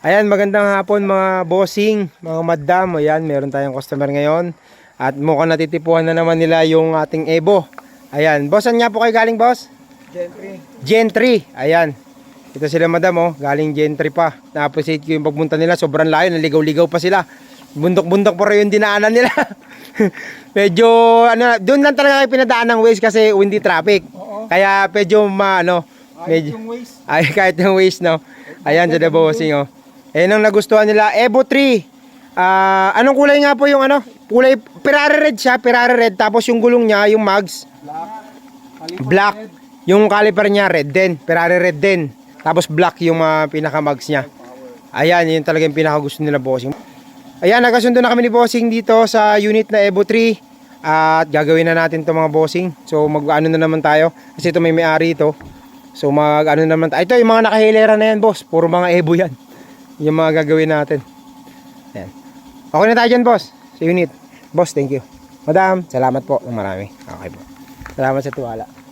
Ayan, magandang hapon mga bossing, mga madam. Ayan, meron tayong customer ngayon. At mukhang natitipuhan na naman nila yung ating Evo. Ayan, boss, saan nga po kayo galing, boss? Gen 3. Ayan. Ito sila madam, oh. Galing Gen 3 pa. Na-appreciate ko yung pagpunta nila. Sobrang layo, naligaw-ligaw pa sila. Bundok-bundok pa rin yung dinaanan nila. Medyo, ano, doon lang talaga kayo pinadaan ng ways kasi windy traffic. Kaya medyo, medyo, kahit yung ways, no? Ayan, sila bossing, oh. Ayan ang nagustuhan nila. Evo 3. Anong kulay nga po yung ano? Kulay, Ferrari red siya, Ferrari red. Tapos yung gulong niya, yung mags. Black. Yung caliper niya, red din. Ferrari red din. Tapos black yung pinaka-mags niya. Ayan, yun talaga yung pinaka-gusto nila bossing. Ayan, nagkasundo na kami ni bossing dito sa unit na Evo 3. At gagawin na natin to mga bossing. So mag-ano na naman tayo. Kasi ito may-ari ito. So mag-ano naman tayo. Ito yung mga nakahilera na yan boss. Puro mga Evo yan. Yung mga gagawin natin. Ayan. Okay na tayo dyan boss. Sa unit. Boss, thank you. Madam, salamat po ng marami. Okay po. Salamat sa tuwala.